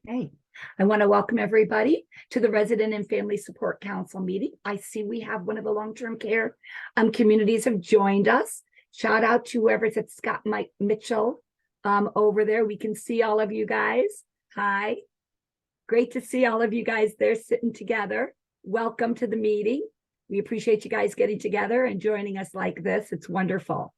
Okay. I want to welcome everybody to the Resident and Family Support Council meeting. I see we have one of the long-term care communities have joined us. Shout out to whoever's at Scott Mike Mitchell over there. We can see all of you guys. Hi. Great to see all of you guys there sitting together. Welcome to the meeting. We appreciate you guys getting together and joining us like this. It's wonderful.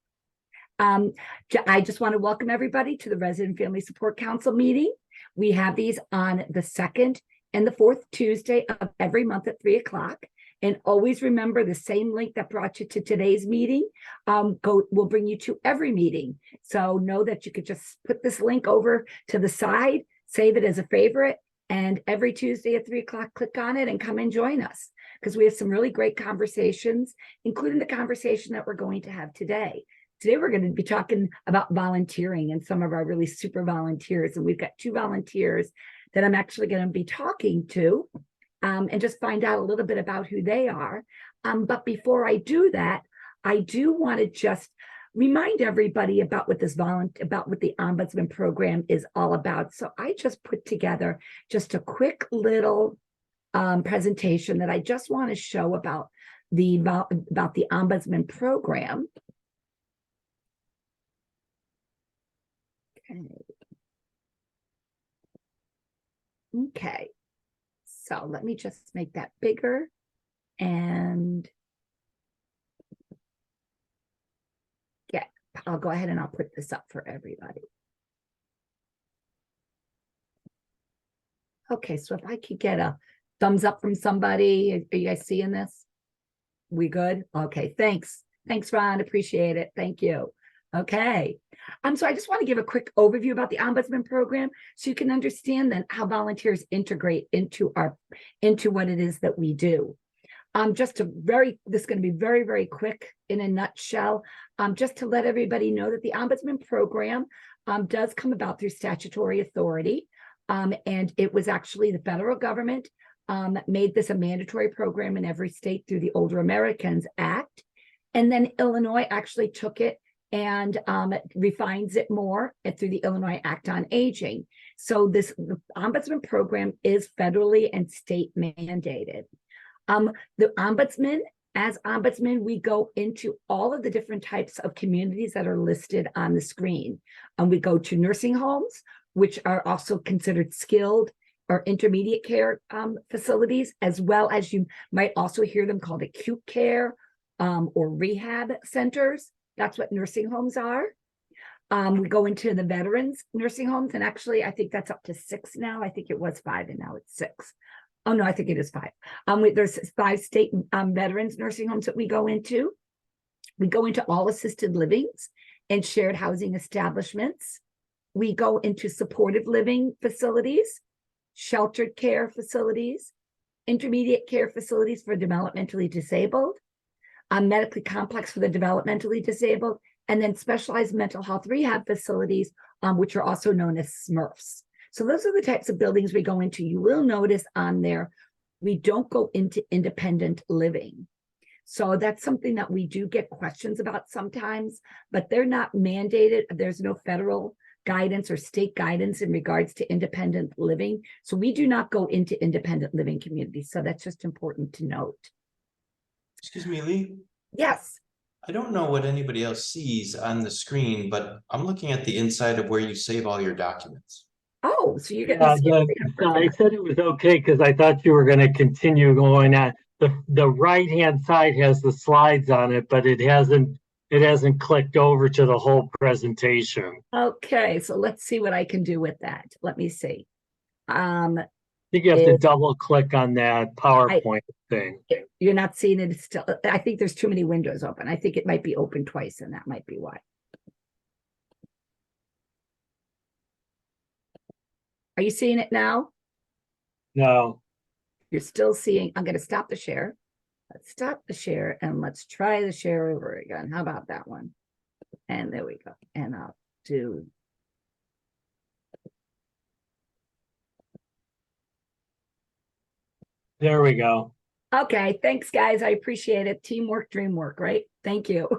I just want to welcome everybody to the Resident Family Support Council meeting. We have these on the second and the fourth Tuesday of every month at 3 o'clock. And always remember the same link that brought you to today's meeting will bring you to every meeting. So know that you could just put this link over to the side, save it as a favorite, and every Tuesday at 3 o'clock, click on it and come and join us because we have some really great conversations, including the conversation that we're going to have today. Today, we're going to be talking about volunteering and some of our really super volunteers. And we've got 2 volunteers that I'm actually going to be talking to and just find out a little bit about who they are. But before I do that, I do want to just remind everybody about what what the Ombudsman Program is all about. So I just put together just a quick little presentation that I just want to show about the Ombudsman Program. Okay, so let me just make that bigger and I'll go ahead and I'll put this up for everybody. Okay, so if I could get a thumbs up from somebody, are you guys seeing this? We good? Okay, thanks. Thanks, Ron, appreciate it. Thank you. Okay. So I just want to give a quick overview about the Ombudsman Program so you can understand then how volunteers integrate into what it is that we do. This is going to be very, very quick in a nutshell, just to let everybody know that the Ombudsman Program does come about through statutory authority. And it was actually the federal government made this a mandatory program in every state through the Older Americans Act. And then Illinois actually took it and refines it more through the Illinois Act on Aging. So the Ombudsman Program is federally and state mandated. The Ombudsman, as Ombudsman, we go into all of the different types of communities that are listed on the screen. We go to nursing homes, which are also considered skilled or intermediate care facilities, as well as you might also hear them called acute care or rehab centers. That's what nursing homes are. We go into the veterans nursing homes, and actually, I think that's up to 6 now. I think it was 5, and now it's 6. Oh no, I think it is 5. There's 5 state veterans nursing homes that we go into. We go into all assisted livings and shared housing establishments. We go into supportive living facilities, sheltered care facilities, intermediate care facilities for developmentally disabled, medically complex for the developmentally disabled, and then specialized mental health rehab facilities, which are also known as SMRFs. So those are the types of buildings we go into. You will notice on there, we don't go into independent living. So that's something that we do get questions about sometimes, but they're not mandated. There's no federal guidance or state guidance in regards to independent living. So we do not go into independent living communities. So that's just important to note. Excuse me, Lee? Yes. I don't know what anybody else sees on the screen, but I'm looking at the inside of where you save all your documents. Oh, so you're I said it was okay because I thought you were going to continue going on. The right-hand side has the slides on it, but it hasn't clicked over to the whole presentation. Okay, so let's see what I can do with that. Let me see. I think you have to double click on that PowerPoint thing. You're not seeing it still. I think there's too many windows open. I think it might be open twice, and that might be why. Are you seeing it now? No. You're still seeing. I'm going to stop the share. Let's stop the share and let's try the share over again. How about that one? And there we go. And I'll do. There we go. Okay, thanks, guys. I appreciate it. Teamwork, dream work, right? Thank you.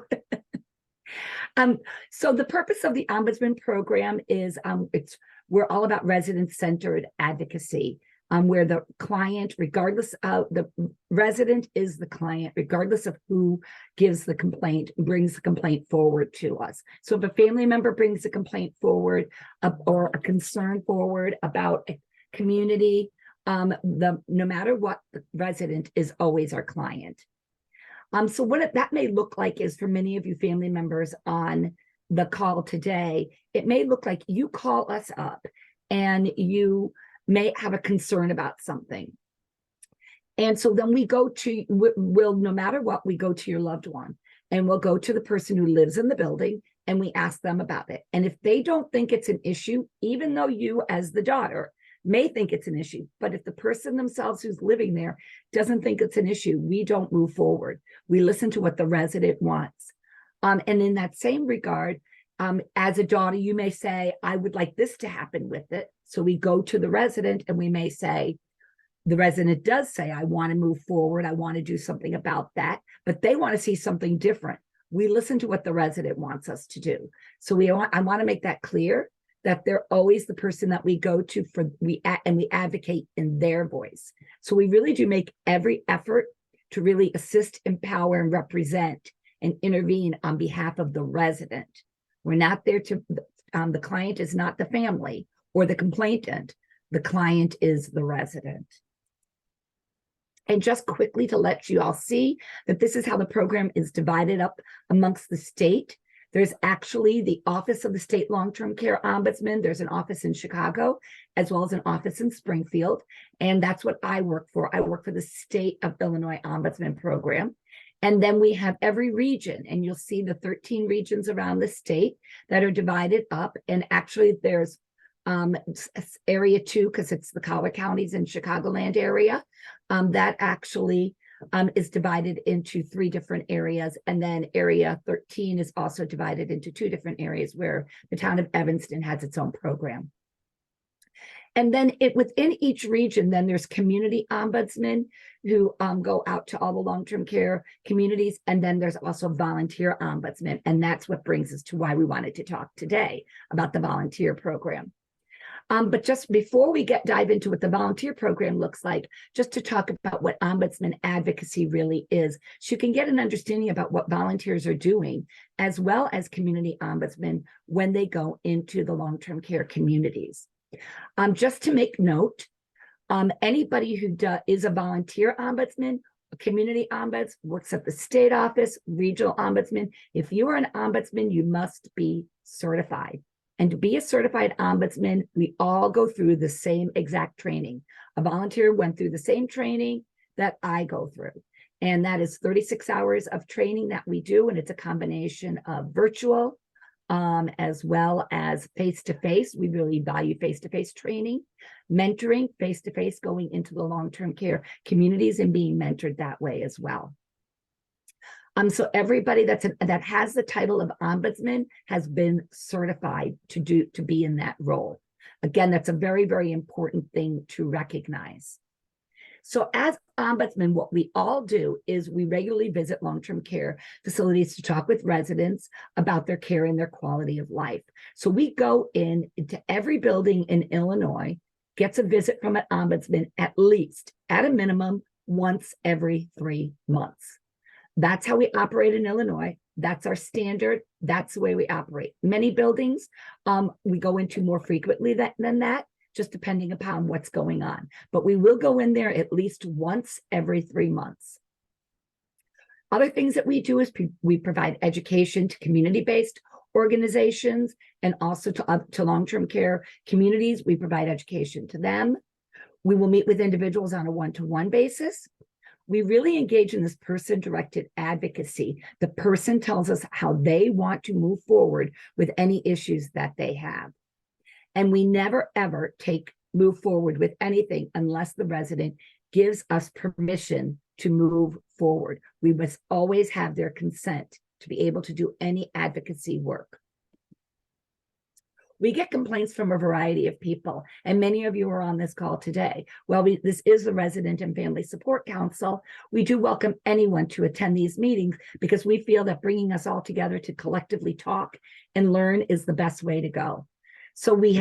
So the purpose of the Ombudsman Program is it's We're all about resident-centered advocacy, where the client, regardless of the resident is the client, regardless of who gives the complaint, brings the complaint forward to us. So if a family member brings a complaint forward or a concern forward about a community, no matter what, the resident is always our client. So what that may look like is, for many of you family members on the call today, it may look like you call us up and you may have a concern about something. And so then we go to, we'll, no matter what, we go to your loved one, and we'll go to the person who lives in the building, and we ask them about it. And if they don't think it's an issue, even though you as the daughter may think it's an issue, but if the person themselves who's living there doesn't think it's an issue, we don't move forward. We listen to what the resident wants. And in that same regard, as a daughter, you may say, I would like this to happen with it. So we go to the resident and we may say, the resident does say, I want to move forward. I want to do something about that, but they want to see something different. We listen to what the resident wants us to do. So I want to make that clear, that they're always the person that we go to and we advocate in their voice. So we really do make every effort to really assist, empower, and represent and intervene on behalf of the resident. We're not there to, the client is not the family or the complainant. The client is the resident. And just quickly to let you all see that this is how the program is divided up amongst the state. There's actually the Office of the State Long-Term Care Ombudsman. There's an office in Chicago, as well as an office in Springfield. And that's what I work for. I work for the State of Illinois Ombudsman Program. And then we have every region, and you'll see the 13 regions around the state that are divided up. And actually there's area 2, because it's the Collier counties in Chicagoland area, that actually is divided into 3 different areas. And then area 13 is also divided into 2 different areas, where the town of Evanston has its own program. And then within each region, then there's community ombudsmen who go out to all the long-term care communities. And then there's also volunteer ombudsmen. And that's what brings us to why we wanted to talk today about the volunteer program. But just before we dive into what the volunteer program looks like, just to talk about what ombudsman advocacy really is, so you can get an understanding about what volunteers are doing, as well as community ombudsmen when they go into the long-term care communities. Just to make note, anybody who is a volunteer ombudsman, a community ombudsman, works at the state office, regional ombudsman. If you are an ombudsman, you must be certified. And to be a certified ombudsman, we all go through the same exact training. A volunteer went through the same training that I go through. And that is 36 hours of training that we do. And it's a combination of virtual, as well as face-to-face. We really value face-to-face training, mentoring, face-to-face, going into the long-term care communities and being mentored that way as well. So everybody that has the title of ombudsman has been certified to be in that role. Again, that's a very, very important thing to recognize. So as ombudsman, what we all do is we regularly visit long-term care facilities to talk with residents about their care and their quality of life. So we go into every building in Illinois, gets a visit from an ombudsman at least, at a minimum, once every 3 months. That's how we operate in Illinois. That's our standard. That's the way we operate. Many buildings we go into more frequently than that, just depending upon what's going on. But we will go in there at least once every 3 months. Other things that we do is we provide education to community-based organizations and also to long-term care communities. We provide education to them. We will meet with individuals on a one-to-one basis. We really engage in this person-directed advocacy. The person tells us how they want to move forward with any issues that they have. And we never, ever move forward with anything unless the resident gives us permission to move forward. We must always have their consent to be able to do any advocacy work. We get complaints from a variety of people, and many of you are on this call today. Well, this is the Resident and Family Support Council. We do welcome anyone to attend these meetings because we feel that bringing us all together to collectively talk and learn is the best way to go. So we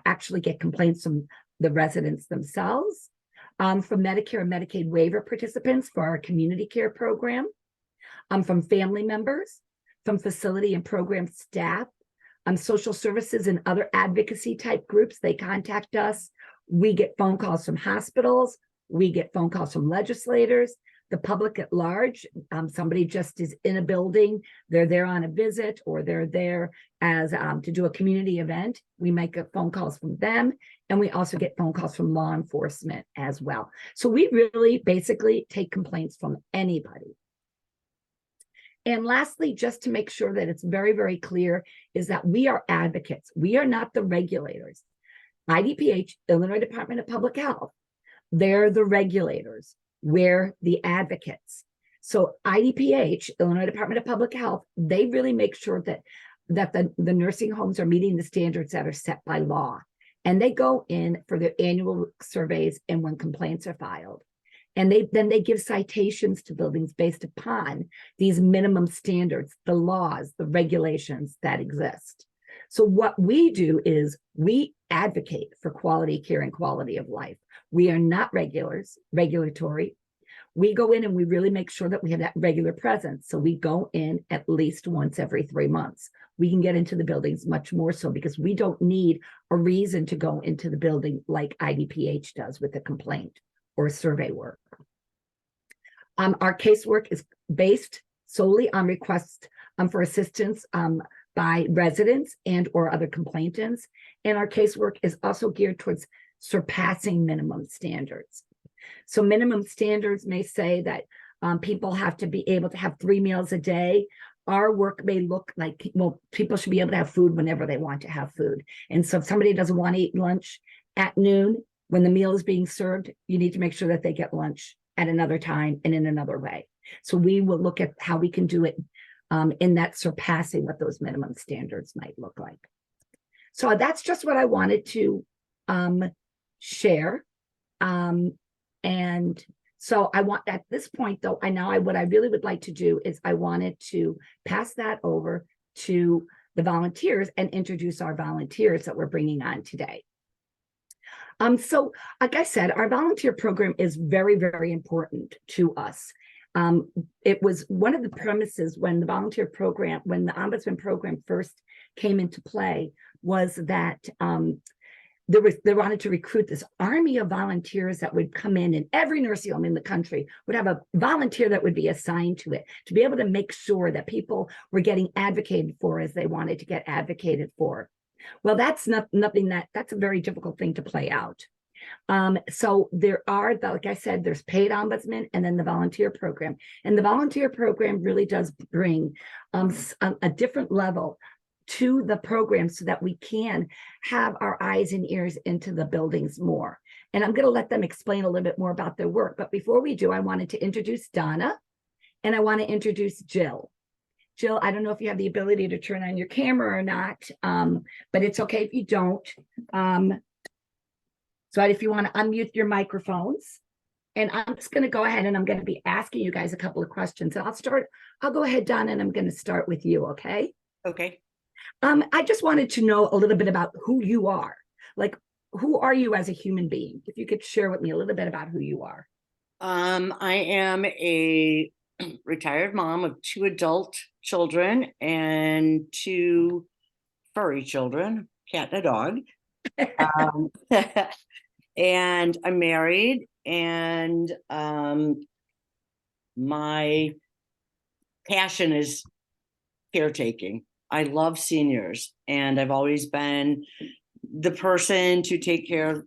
actually get complaints from the residents themselves, from Medicare and Medicaid waiver participants for our community care program, from family members, from facility and program staff, social services and other advocacy type groups. They contact us. We get phone calls from hospitals. We get phone calls from legislators, the public at large. Somebody just is in a building, they're there on a visit, or they're there as to do a community event. We make phone calls from them, and we also get phone calls from law enforcement as well. So we really basically take complaints from anybody. And lastly, just to make sure that it's very, very clear, is that we are advocates. We are not the regulators. IDPH, Illinois Department of Public Health, they're the regulators. We're the advocates. So IDPH, Illinois Department of Public Health, they really make sure that the nursing homes are meeting the standards that are set by law. And they go in for their annual surveys and when complaints are filed. And then they give citations to buildings based upon these minimum standards, the laws, the regulations that exist. So what we do is we advocate for quality care and quality of life. We are not regulatory. We go in and we really make sure that we have that regular presence. So we go in at least once every 3 months. We can get into the buildings much more so because we don't need a reason to go into the building like IDPH does with a complaint or survey work. Our casework is based solely on requests for assistance by residents and or other complainants. And our casework is also geared towards surpassing minimum standards. So minimum standards may say that people have to be able to have 3 meals a day. Our work may look like, well, people should be able to have food whenever they want to have food. And so if somebody doesn't want to eat lunch at noon, when the meal is being served, you need to make sure that they get lunch at another time and in another way. So we will look at how we can do it in that surpassing what those minimum standards might look like. So that's just what I wanted to share. And so I want, at this point though, what I really would like to do is I wanted to pass that over to the volunteers and introduce our volunteers that we're bringing on today. So like I said, our volunteer program is very, very important to us. It was one of the premises when the Ombudsman Program first came into play, was that they wanted to recruit this army of volunteers that would come in, and every nursing home in the country would have a volunteer that would be assigned to it to be able to make sure that people were getting advocated for as they wanted to get advocated for. Well, that's that's a very difficult thing to play out. So there are, like I said, there's paid ombudsman and then the volunteer program. And the volunteer program really does bring a different level to the program so that we can have our eyes and ears into the buildings more. And I'm going to let them explain a little bit more about their work. But before we do, I wanted to introduce Donna and I want to introduce Jill. Jill, I don't know if you have the ability to turn on your camera or not, but it's okay if you don't. So if you want to unmute your microphones, and I'm just going to go ahead and I'm going to be asking you guys a couple of questions. And I'll go ahead, Donna, and I'm going to start with you, okay? Okay. I just wanted to know a little bit about who you are. Like, who are you as a human being? If you could share with me a little bit about who you are. I am a retired mom of 2 adult children and 2 furry children, cat and a dog. And I'm married, and my passion is caretaking. I love seniors, and I've always been the person to take care of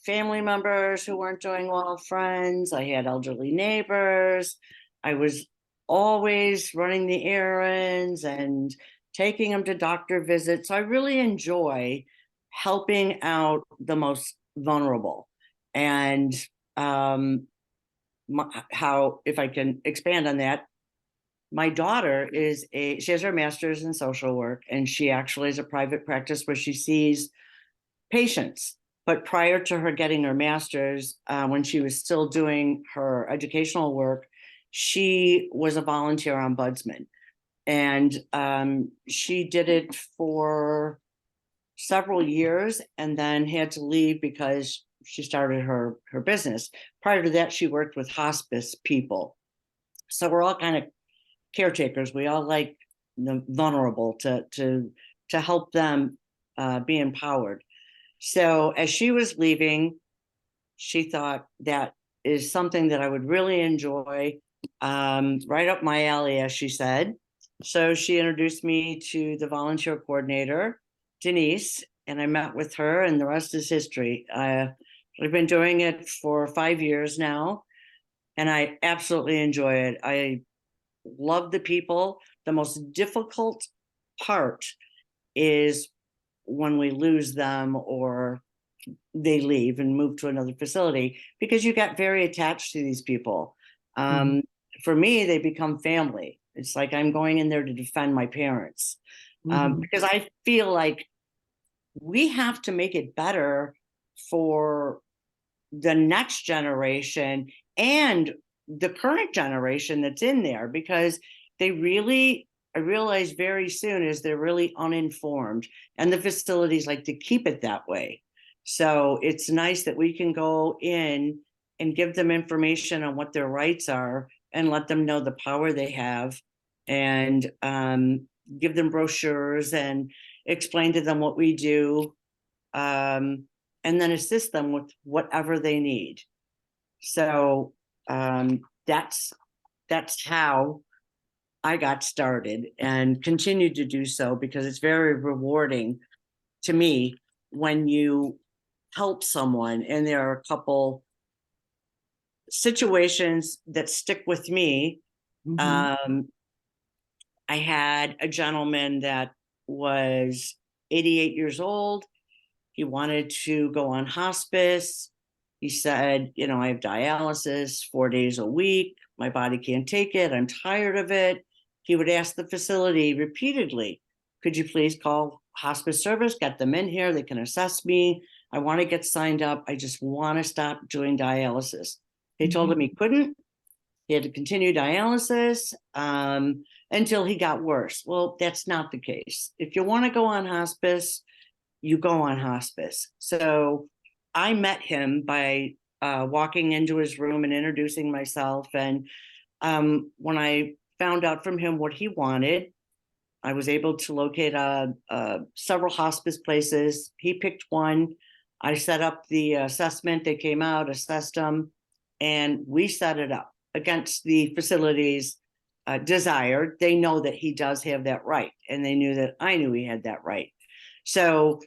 family members who weren't doing well, friends. I had elderly neighbors. I was always running the errands and taking them to doctor visits. So I really enjoy helping out the most vulnerable. And if I can expand on that, my daughter she has her master's in social work, and she actually has a private practice where she sees patients. But prior to her getting her master's, when she was still doing her educational work, she was a volunteer ombudsman. And she did it for several years and then had to leave because she started her business. Prior to that, she worked with hospice people. So we're all kind of caretakers. We all like the vulnerable to help them be empowered. So as she was leaving, she thought that is something that I would really enjoy, right up my alley, as she said. So she introduced me to the volunteer coordinator, Denise, and I met with her, and the rest is history. I've been doing it for 5 years now, and I absolutely enjoy it. I love the people. The most difficult part is when we lose them or they leave and move to another facility, because you get very attached to these people. For me, they become family. It's like I'm going in there to defend my parents, because I feel like we have to make it better for the next generation and the current generation that's in there, because they really, I realized very soon, is they're really uninformed, and the facilities like to keep it that way. So it's nice that we can go in and give them information on what their rights are and let them know the power they have, and give them brochures and explain to them what we do, and then assist them with whatever they need. So that's how I got started and continue to do so, because it's very rewarding to me when you help someone. And there are a couple situations that stick with me. I had a gentleman that was 88 years old. He wanted to go on hospice. He said, you know, I have dialysis 4 days a week. My body can't take it. I'm tired of it. He would ask the facility repeatedly, could you please call hospice service, get them in here, they can assess me. I want to get signed up. I just want to stop doing dialysis. They told him he couldn't. He had to continue dialysis until he got worse. Well, that's not the case. If you want to go on hospice, you go on hospice. So I met him by walking into his room and introducing myself. And when I found out from him what he wanted, I was able to locate several hospice places. He picked one. I set up the assessment. They came out, assessed him, and we set it up against the facility's desire. They know that he does have that right, and they knew that I knew he had that right. So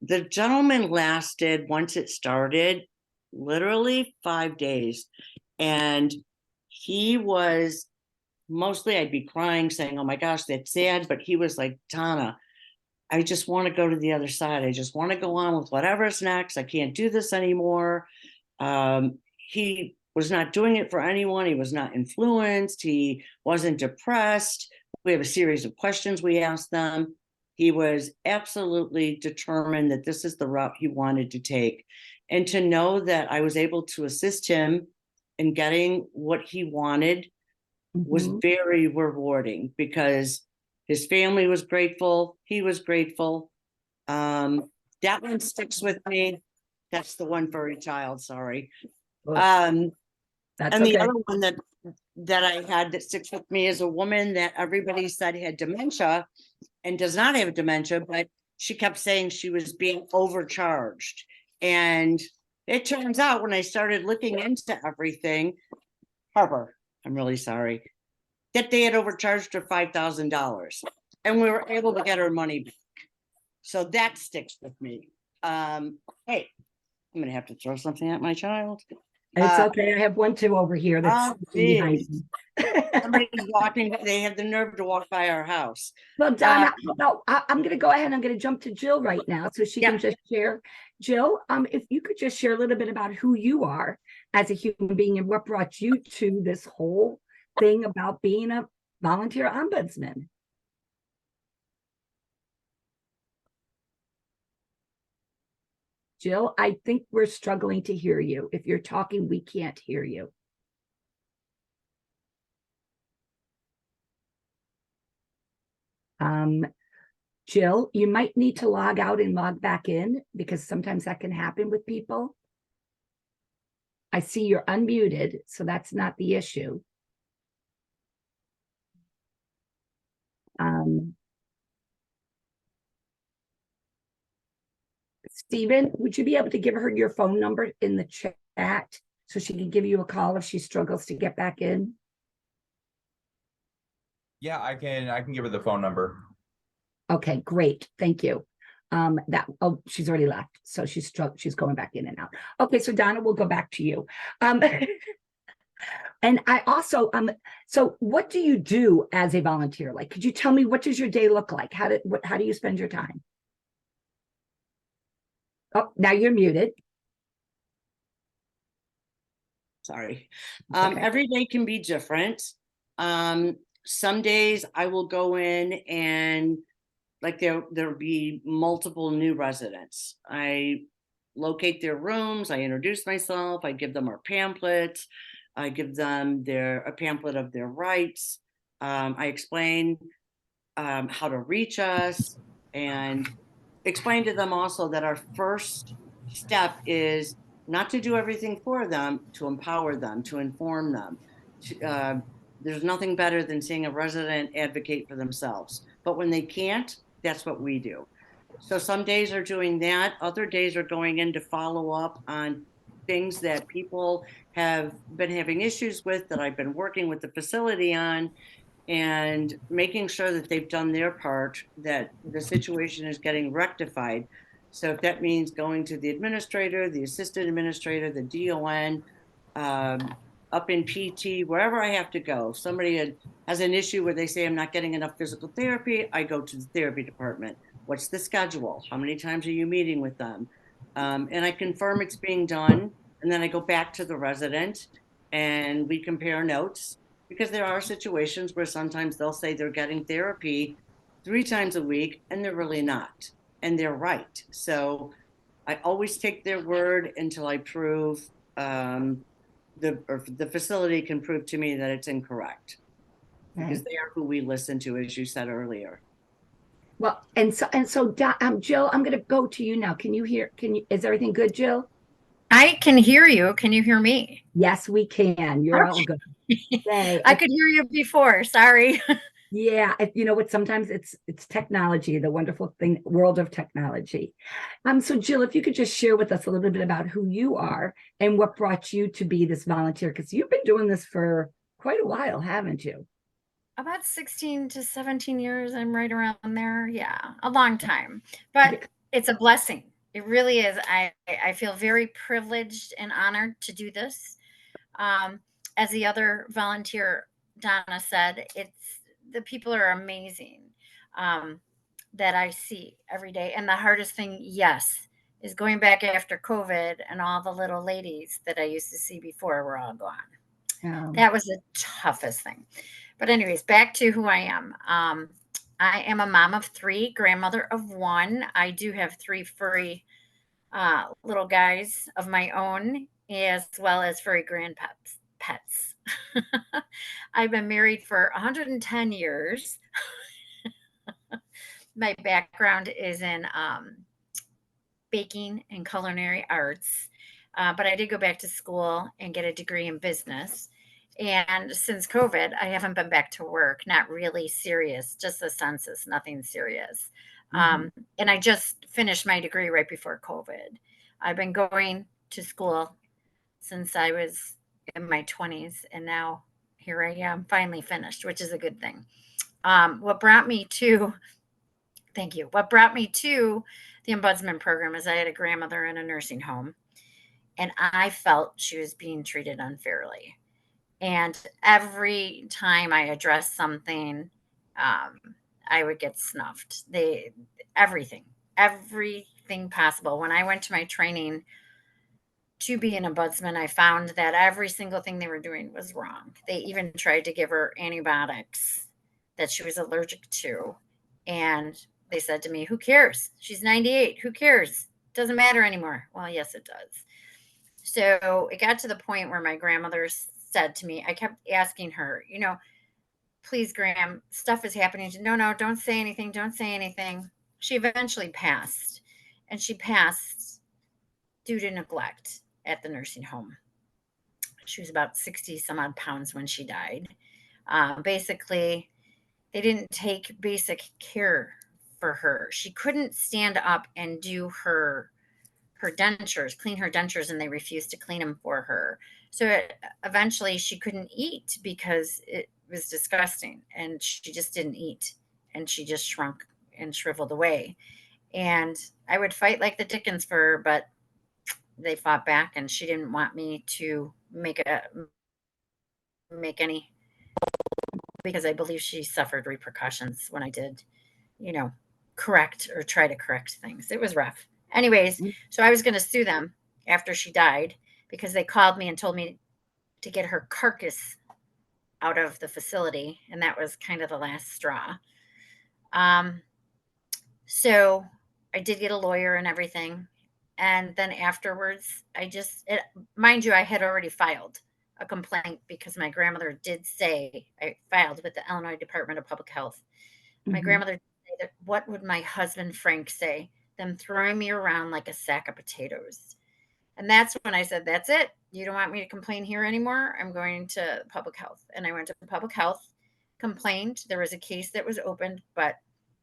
the gentleman lasted, once it started, literally 5 days. And he was, mostly I'd be crying saying, oh my gosh, that's sad. But he was like, Donna, I just want to go to the other side. I just want to go on with whatever's next. I can't do this anymore. He was not doing it for anyone. He was not influenced. He wasn't depressed. We have a series of questions we asked them. He was absolutely determined that this is the route he wanted to take. And to know that I was able to assist him in getting what he wanted was very rewarding, because his family was grateful. He was grateful. That one sticks with me. That's the one furry child, sorry. That's And the okay. other one that I had that sticks with me is a woman that everybody said had dementia and does not have dementia, but she kept saying she was being overcharged. And it turns out, when I started looking into everything, Harper, I'm really sorry, that they had overcharged her $5,000, and we were able to get her money back. So that sticks with me. Hey, I'm gonna have to throw something at my child. It's okay. I have one too over here. That's behind me. Somebody's walking. They have the nerve to walk by our house. Well, Donna, no, I'm going to go ahead. I'm going to jump to Jill right now, so she can just share. Jill, if you could just share a little bit about who you are as a human being and what brought you to this whole thing about being a volunteer ombudsman. Jill, I think we're struggling to hear you. If you're talking, we can't hear you. Jill, you might need to log out and log back in because sometimes that can happen with people. I see you're unmuted, so that's not the issue. Stephen, would you be able to give her your phone number in the chat so she can give you a call if she struggles to get back in? Yeah, I can give her the phone number. Okay, great. Thank you. She's already left, so she's going back in and out. Okay, so Donna, we'll go back to you. And I also, so what do you do as a volunteer? Like, could you tell me, what does your day look like? How do you spend your time? Oh, now you're muted. Sorry. Okay. Every day can be different. Some days I will go in and like there'll be multiple new residents. I locate their rooms, I introduce myself, I give them our pamphlet, I give them a pamphlet of their rights. I explain how to reach us and explain to them also that our first step is not to do everything for them, to empower them, to inform them. There's nothing better than seeing a resident advocate for themselves. But when they can't, that's what we do. So some days are doing that. Other days are going in to follow up on things that people have been having issues with that I've been working with the facility on, and making sure that they've done their part, that the situation is getting rectified. So if that means going to the administrator, the assistant administrator, the DON, up in PT, wherever I have to go. If somebody has an issue where they say I'm not getting enough physical therapy, I go to the therapy department. What's the schedule? How many times are you meeting with them? And I confirm it's being done. And then I go back to the resident and we compare notes, because there are situations where sometimes they'll say they're getting therapy 3 times a week and they're really not. And they're right. So I always take their word until I prove the facility can prove to me that it's incorrect, because they are who we listen to, as you said earlier. Well, and so Jill, I'm going to go to you now. Can you hear? Is everything good, Jill? I can hear you. Can you hear me? Yes, we can. You're all good. I could hear you before. Sorry. Yeah, you know what? Sometimes it's technology, the wonderful thing, world of technology. So Jill, if you could just share with us a little bit about who you are and what brought you to be this volunteer, because you've been doing this for quite a while, haven't you? About 16 to 17 years. I'm right around there. Yeah, a long time, but it's a blessing. It really is. I feel very privileged and honored to do this. As the other volunteer, Donna said, the people are amazing that I see every day. And the hardest thing, yes, is going back after COVID and all the little ladies that I used to see before were all gone. That was the toughest thing. But anyways, back to who I am. I am a mom of 3, grandmother of 1. I do have 3 furry little guys of my own, as well as furry pets. I've been married for 110 years. My background is in baking and culinary arts, but I did go back to school and get a degree in business. And since COVID, I haven't been back to work, not really serious, just a census, nothing serious. And I just finished my degree right before COVID. I've been going to school since I was in my 20s, and now here I am, finally finished, which is a good thing. What brought me to the Ombudsman Program is I had a grandmother in a nursing home, and I felt she was being treated unfairly. And every time I addressed something, I would get snuffed. Everything possible. When I went to my training to be an ombudsman, I found that every single thing they were doing was wrong. They even tried to give her antibiotics that she was allergic to. And they said to me, who cares? She's 98. Who cares? Doesn't matter anymore. Well, yes, it does. So it got to the point where my grandmother said to me, I kept asking her, please, Graham, stuff is happening. No, no, don't say anything. Don't say anything. She eventually passed, and she passed due to neglect at the nursing home. She was about 60 some odd pounds when she died. Basically, they didn't take basic care for her. She couldn't stand up and do her dentures, clean her dentures, and they refused to clean them for her. So eventually she couldn't eat because it was disgusting, and she just didn't eat, and she just shrunk and shriveled away. And I would fight like the Dickens for her, but they fought back, and she didn't want me to make any, because I believe she suffered repercussions when I did, you know, correct or try to correct things. It was rough. Anyways, so I was going to sue them after she died because they called me and told me to get her carcass out of the facility. And that was kind of the last straw. So I did get a lawyer and everything. And then afterwards, mind you, I had already filed a complaint because my grandmother did say, I filed with the Illinois Department of Public Health. My grandmother did say that, what would my husband Frank say? Them throwing me around like a sack of potatoes. And that's when I said, that's it. You don't want me to complain here anymore. I'm going to public health. And I went to public health, complained. There was a case that was opened, but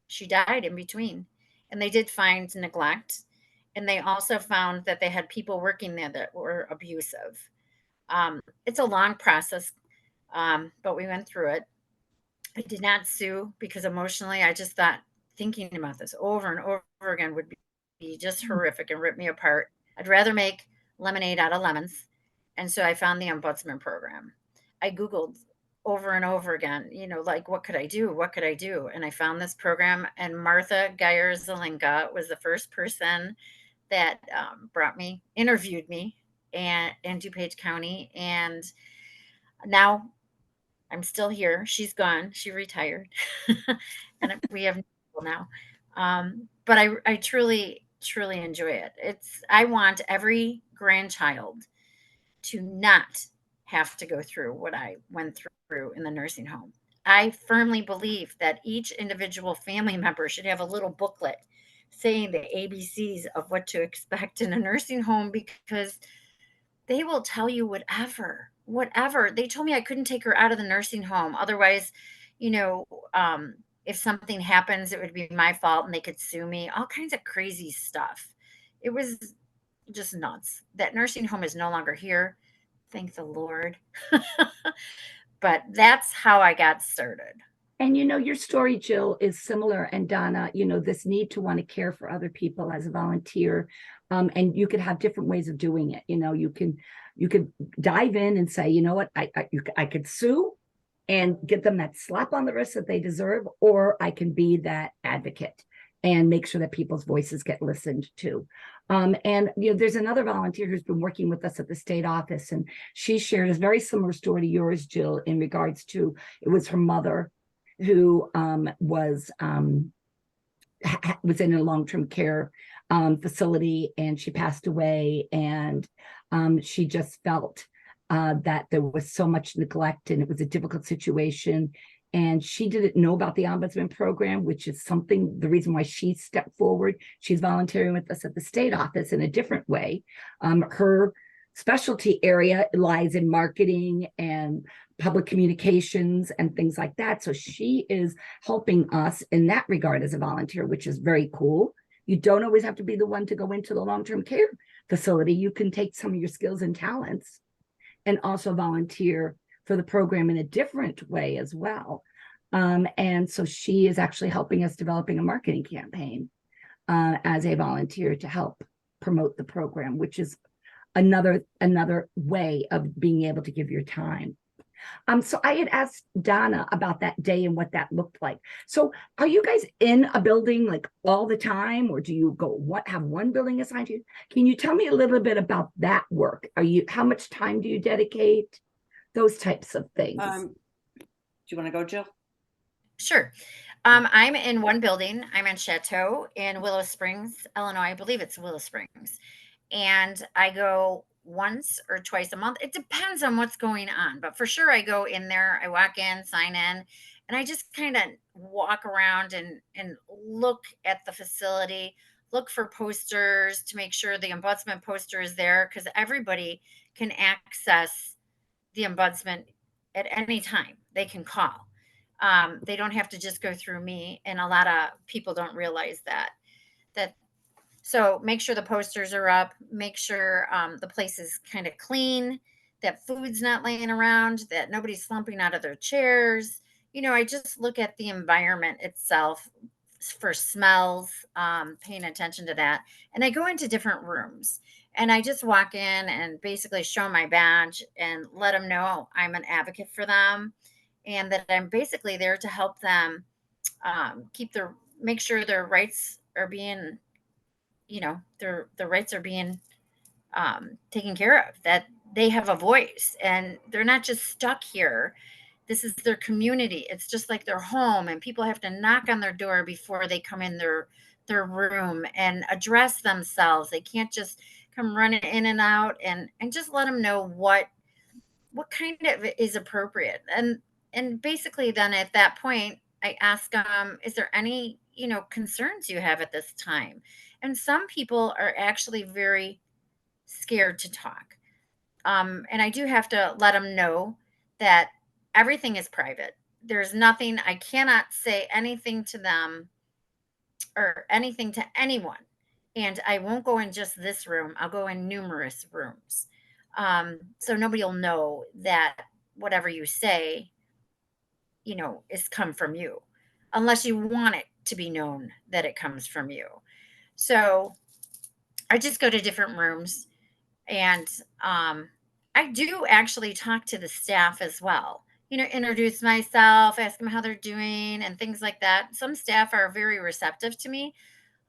she died in between. And they did find neglect. And they also found that they had people working there that were abusive. It's a long process, but we went through it. I did not sue because emotionally, I just thought thinking about this over and over again would be just horrific and rip me apart. I'd rather make lemonade out of lemons. And so I found the Ombudsman Program. I Googled over and over again, like, what could I do? What could I do? And I found this program, and Martha Geyer-Zelinka was the first person that interviewed me in DuPage County. And now I'm still here. She's gone. She retired. And we have people now. But I truly, truly enjoy it. I want every grandchild to not have to go through what I went through in the nursing home. I firmly believe that each individual family member should have a little booklet saying the ABCs of what to expect in a nursing home, because they will tell you whatever. They told me I couldn't take her out of the nursing home. Otherwise, if something happens, it would be my fault and they could sue me. All kinds of crazy stuff. It was just nuts. That nursing home is no longer here. Thank the Lord. But that's how I got started. And your story, Jill, is similar. And Donna, this need to want to care for other people as a volunteer. And you could have different ways of doing it. You could dive in and say, you know what, I could sue and get them that slap on the wrist that they deserve, or I can be that advocate and make sure that people's voices get listened to. And there's another volunteer who's been working with us at the state office, and she shared a very similar story to yours, Jill, in regards to, it was her mother who was in a long-term care facility, and she passed away, and she just felt that there was so much neglect, and it was a difficult situation. And she didn't know about the Ombudsman Program, which is the reason why she stepped forward. She's volunteering with us at the state office in a different way. Her specialty area lies in marketing and public communications and things like that. So she is helping us in that regard as a volunteer, which is very cool. You don't always have to be the one to go into the long-term care facility. You can take some of your skills and talents and also volunteer for the program in a different way as well. And so she is actually helping us developing a marketing campaign as a volunteer to help promote the program, which is another way of being able to give your time. So I had asked Donna about that day and what that looked like. So are you guys in a building like all the time, or do you have one building assigned to you? Can you tell me a little bit about that work? How much time do you dedicate? Those types of things. Do you want to go, Jill? Sure. I'm in one building. I'm in Chateau in Willow Springs, Illinois. I believe it's Willow Springs. And I go once or twice a month. It depends on what's going on, but for sure I go in there, I walk in, sign in, and I just kind of walk around and look at the facility, look for posters to make sure the ombudsman poster is there, because everybody can access the ombudsman at any time. They can call. They don't have to just go through me, and a lot of people don't realize that. So make sure the posters are up, make sure the place is kind of clean, that food's not laying around, that nobody's slumping out of their chairs. I just look at the environment itself for smells, paying attention to that. And I go into different rooms and I just walk in and basically show my badge and let them know I'm an advocate for them and that I'm basically there to help them make sure their rights are being their rights are being taken care of, that they have a voice and they're not just stuck here. This is their community. It's just like their home, and people have to knock on their door before they come in their room and address themselves. They can't just come running in and out, and just let them know what kind of is appropriate. And basically then at that point I ask them, is there any concerns you have at this time? And some people are actually very scared to talk. And I do have to let them know that everything is private. There's nothing, I cannot say anything to them or anything to anyone. And I won't go in just this room, I'll go in numerous rooms. So nobody will know that whatever you say, is come from you, unless you want it to be known that it comes from you. So I just go to different rooms and I do actually talk to the staff as well. Introduce myself, ask them how they're doing and things like that. Some staff are very receptive to me,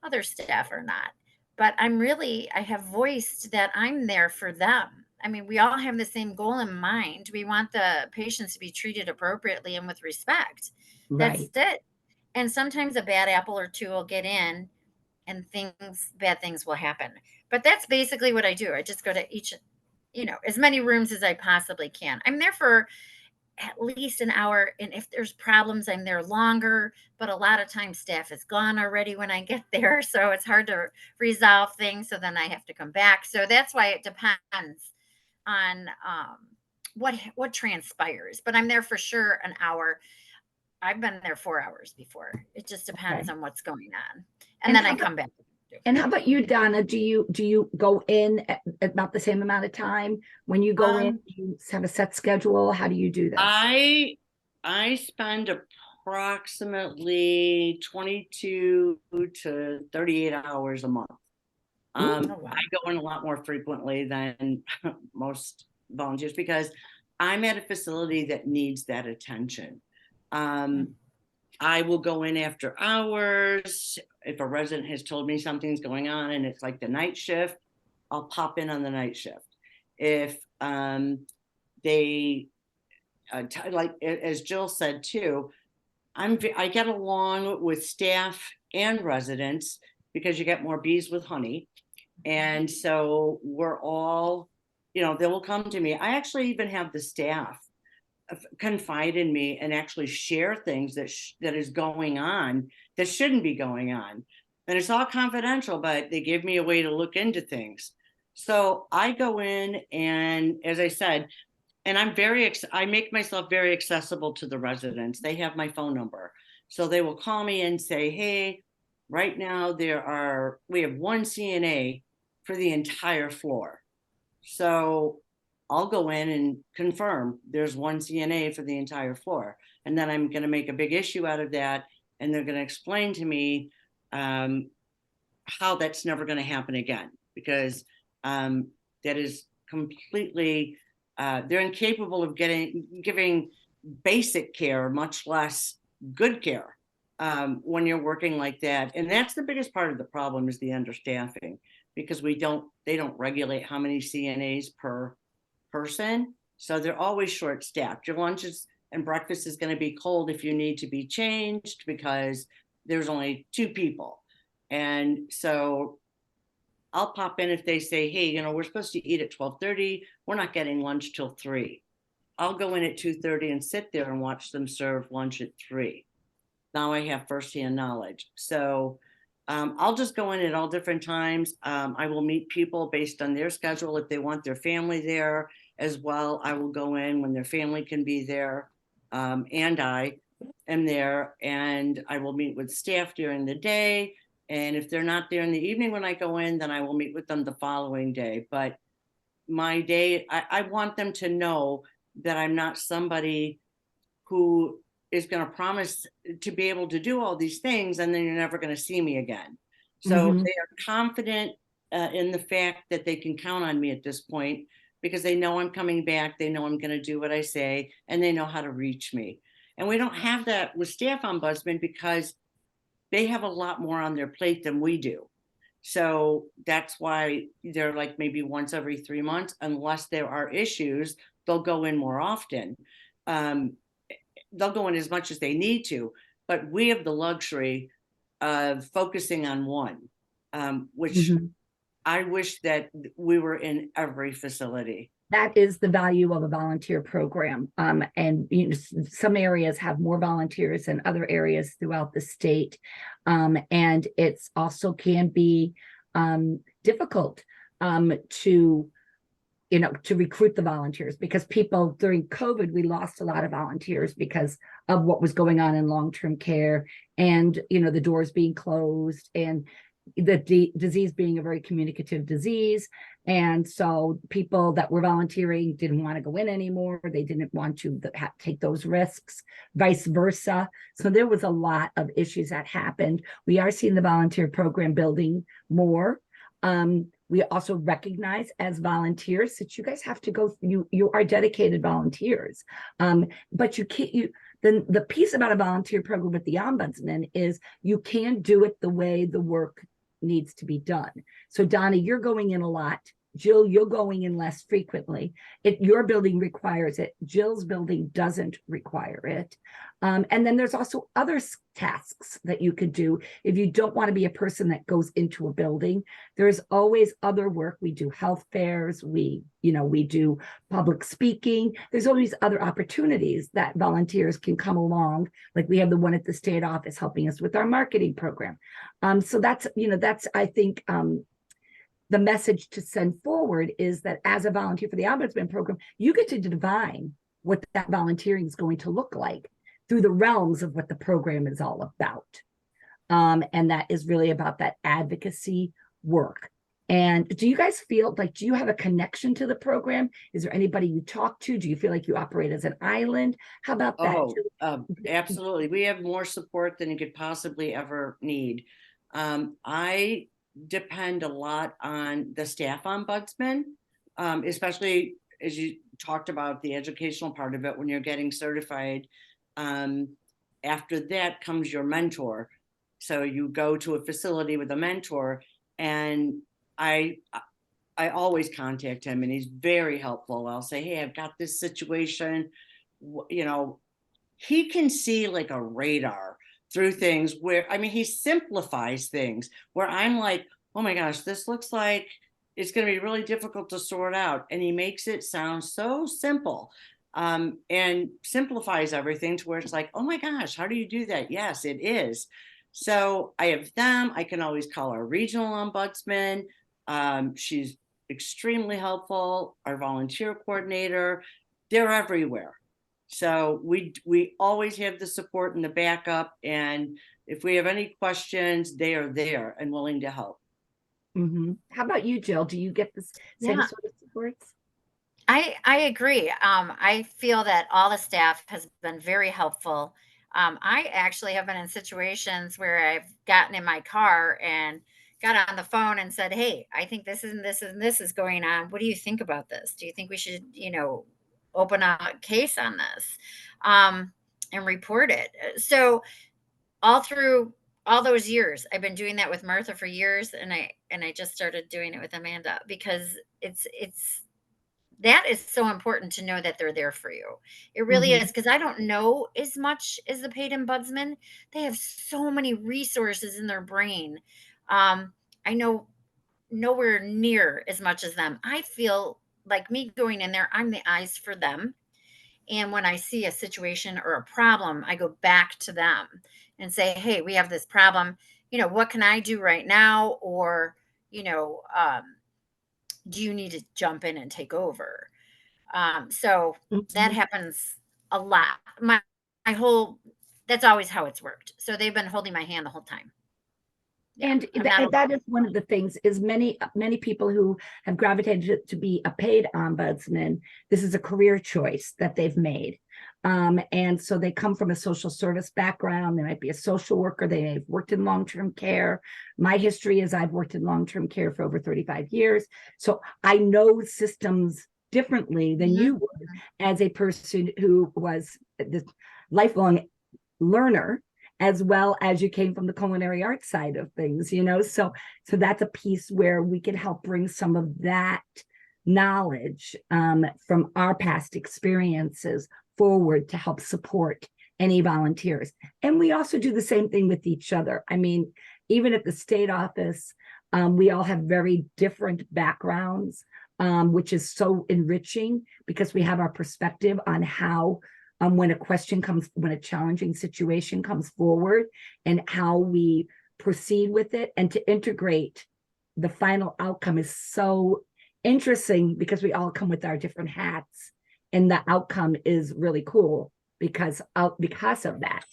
other staff are not. But I have voiced that I'm there for them. I mean, we all have the same goal in mind. We want the patients to be treated appropriately and with respect. That's Right. it. And sometimes a bad apple or two will get in and bad things will happen. But that's basically what I do. I just go to each, as many rooms as I possibly can. I'm there for at least an hour. And if there's problems, I'm there longer. But a lot of times staff is gone already when I get there. So it's hard to resolve things. So then I have to come back. So that's why it depends on what transpires. But I'm there for sure an hour. I've been there 4 hours before. It just depends Okay. on what's going on. And And then how I about- come back. And how about you, Donna? Do you go in at about the same amount of time? When you go in, do you have a set schedule? How do you do this? I spend approximately 22 to 38 hours a month. Oh, wow. I go in a lot more frequently than most volunteers because I'm at a facility that needs that attention. I will go in after hours. If a resident has told me something's going on and it's like the night shift, I'll pop in on the night shift. If they like as Jill said too, I get along with staff and residents because you get more bees with honey. And so we're all, they will come to me. I actually even have the staff confide in me and actually share things that is going on that shouldn't be going on. And it's all confidential, but they give me a way to look into things. So I go in and, as I said, and I make myself very accessible to the residents. They have my phone number. So they will call me and say, hey, right now we have one CNA for the entire floor. So I'll go in and confirm there's one CNA for the entire floor. And then I'm going to make a big issue out of that. And they're going to explain to me how that's never going to happen again, because that is completely, they're incapable of giving basic care, much less good care when you're working like that. And that's the biggest part of the problem, is the understaffing, because they don't regulate how many CNAs per person. So they're always short staffed. Your lunches and breakfast is going to be cold if you need to be changed because there's only 2 people. And so I'll pop in if they say, hey, we're supposed to eat at 12:30. We're not getting lunch till 3. I'll go in at 2:30 and sit there and watch them serve lunch at 3. Now I have firsthand knowledge. So I'll just go in at all different times. I will meet people based on their schedule. If they want their family there as well, I will go in when their family can be there. And I am there, and I will meet with staff during the day. And if they're not there in the evening when I go in, then I will meet with them the following day. But my day, I want them to know that I'm not somebody who is going to promise to be able to do all these things, and then you're never going to see me again. So Mhm. they are confident in the fact that they can count on me at this point, because they know I'm coming back. They know I'm going to do what I say, and they know how to reach me. And we don't have that with staff ombudsman because they have a lot more on their plate than we do. So that's why they're like maybe once every 3 months, unless there are issues, they'll go in more often. They'll go in as much as they need to, but we have the luxury of focusing on one, which Mhm. I wish that we were in every facility. That is the value of a volunteer program. And some areas have more volunteers than other areas throughout the state. And it's also can be difficult to to recruit the volunteers, because people during COVID, we lost a lot of volunteers because of what was going on in long-term care, and the doors being closed, and the disease being a very communicative disease. And so people that were volunteering didn't want to go in anymore. They didn't want to take those risks, vice versa. So there was a lot of issues that happened. We are seeing the volunteer program building more. We also recognize as volunteers that you guys have to go, you are dedicated volunteers. But you can't, the piece about a volunteer program with the ombudsman is you can do it the way the work needs to be done. So Donna, you're going in a lot. Jill, you're going in less frequently. Your building requires it. Jill's building doesn't require it. And then there's also other tasks that you could do if you don't want to be a person that goes into a building. There's always other work. We do health fairs. We do public speaking. There's always other opportunities that volunteers can come along. Like we have the one at the state office helping us with our marketing program. So that's I think the message to send forward is that as a volunteer for the Ombudsman Program, you get to divine what that volunteering is going to look like through the realms of what the program is all about. And that is really about that advocacy work. And do you guys feel like, do you have a connection to the program? Is there anybody you talk to? Do you feel like you operate as an island? How about that? Absolutely. We have more support than you could possibly ever need. I depend a lot on the staff ombudsman, especially as you talked about the educational part of it when you're getting certified. After that comes your mentor. So you go to a facility with a mentor, and I always contact him, and he's very helpful. I'll say, hey, I've got this situation. He can see like a radar through things where, he simplifies things where I'm like, oh my gosh, this looks like it's going to be really difficult to sort out. And he makes it sound so simple, and simplifies everything to where it's like, oh my gosh, how do you do that? Yes, it is. So I have them. I can always call our regional ombudsman. She's extremely helpful. Our volunteer coordinator, they're everywhere. So we always have the support and the backup. And if we have any questions, they are there and willing to help. Mm-hmm. How about you, Jill? Do you get the same Yeah. sort of supports? I agree. I feel that all the staff has been very helpful. I actually have been in situations where I've gotten in my car and got on the phone and said, "Hey, I think this and this and this is going on. What do you think about this? Do you think we should, open a case on this, and report it?" So all through all those years, I've been doing that with Martha for years, and I just started doing it with Amanda because it's that is so important to know that they're there for you. It really Mhm. is, because I don't know as much as the paid ombudsman. They have so many resources in their brain. I know nowhere near as much as them. I feel like me going in there, I'm the eyes for them. And when I see a situation or a problem, I go back to them and say, hey, we have this problem. What can I do right now? Or, you know, um, do you need to jump in and take over? So that Mhm. happens a lot. My whole, that's always how it's worked. So they've been holding my hand the whole time. Yeah, And I'm not. that is one of the things is many people who have gravitated to be a paid ombudsman, this is a career choice that they've made. And so they come from a social service background. They might be a social worker. They've worked in long-term care. My history is I've worked in long-term care for over 35 years. So I know systems differently than Mhm. you would as a person who was this lifelong learner, as well as you came from the culinary arts side of things, so that's a piece where we can help bring some of that knowledge from our past experiences forward to help support any volunteers. And we also do the same thing with each other. I mean, even at the state office, we all have very different backgrounds, which is so enriching because we have our perspective on how when a challenging situation comes forward and how we proceed with it, and to integrate the final outcome is so interesting because we all come with our different hats, and the outcome is really cool because of that,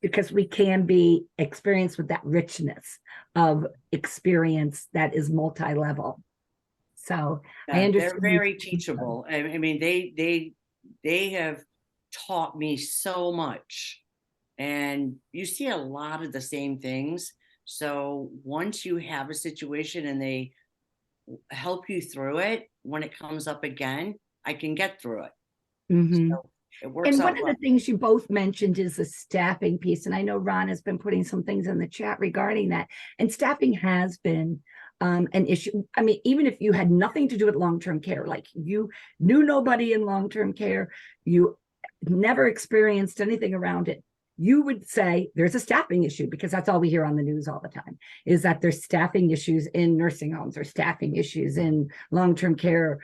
because we can be experienced with that richness of experience that is multi-level. So I They're understand. very teachable. I mean, they have taught me so much, and you see a lot of the same things. So once you have a situation and they help you through it, when it comes up again, I can get through it. Mhm. So it works And out one of well. the things you both mentioned is the staffing piece. And I know Ron has been putting some things in the chat regarding that. And staffing has been an issue. I mean, even if you had nothing to do with long-term care, like you knew nobody in long-term care, you never experienced anything around it, you would say there's a staffing issue, because that's all we hear on the news all the time, is that there's staffing issues in nursing homes or staffing issues in long-term care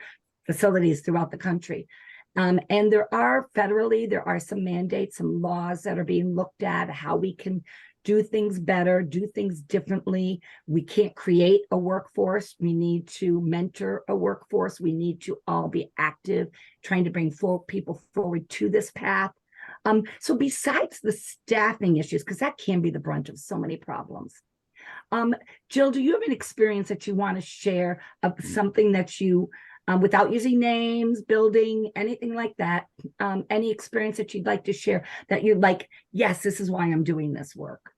facilities throughout the country. And there are some mandates, some laws that are being looked at, how we can do things better, do things differently. We can't create a workforce. We need to mentor a workforce. We need to all be active, trying to bring people forward to this path. So besides the staffing issues, because that can be the brunt of so many problems. Jill, do you have an experience that you want to share of something that you, without using names, building, anything like that, any experience that you'd like to share that you're like, yes, this is why I'm doing this work?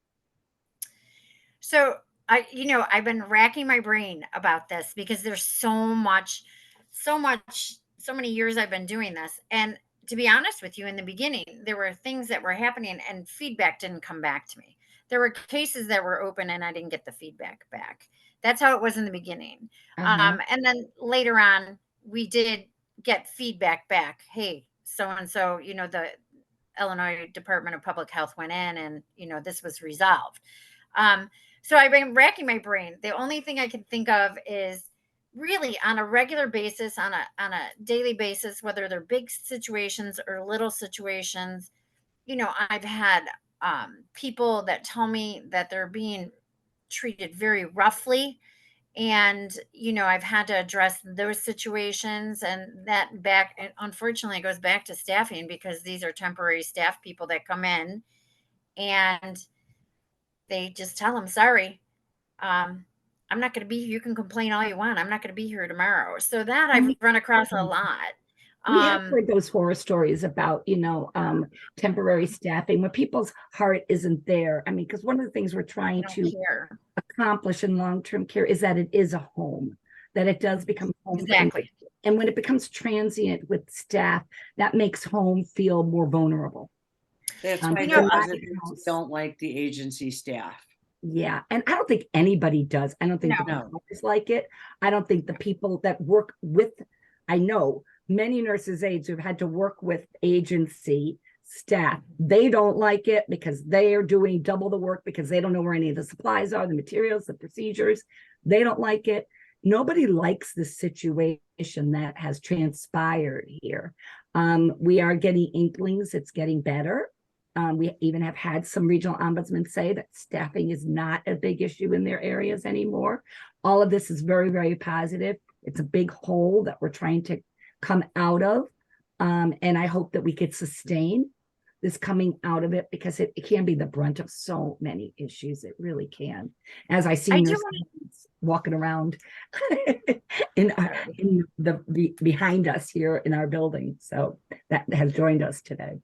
So I've been racking my brain about this because there's so many years I've been doing this. And to be honest with you, in the beginning, there were things that were happening and feedback didn't come back to me. There were cases that were open and I didn't get the feedback back. That's how it was in the beginning. And then later on, we did get feedback back. Hey, so and so, the Illinois Department of Public Health went in and, this was resolved. So I've been racking my brain. The only thing I can think of is really on a regular basis, on a daily basis, whether they're big situations or little situations. I've had people that tell me that they're being treated very roughly, and I've had to address those situations, and unfortunately it goes back to staffing, because these are temporary staff people that come in and they just tell them, sorry, I'm not going to be here. You can complain all you want. I'm not going to be here tomorrow. So that I've run across a lot. We have heard those horror stories about, temporary staffing when people's heart isn't there. I mean, because one of the things we're trying to accomplish in long-term care is that it is a home, that it does become home. Exactly. And when it becomes transient with staff, that makes home feel more vulnerable. That's why residents don't like the agency staff. Yeah. And I don't think anybody does. I don't think the doctors like it. I don't think the people that work with, I know many nurses aides who've had to work with agency staff, they don't like it because they are doing double the work, because they don't know where any of the supplies are, the materials, the procedures. They don't like it. nobody likes the situation that has transpired here. We are getting inklings, it's getting better. We even have had some regional ombudsmen say that staffing is not a big issue in their areas anymore. All of this is very, very positive. It's a big hole that we're trying to come out of. And I hope that we could sustain this coming out of it, because it can be the brunt of so many issues. It really can. As I see nurses walking around in the behind us here in our building. So that has joined us today.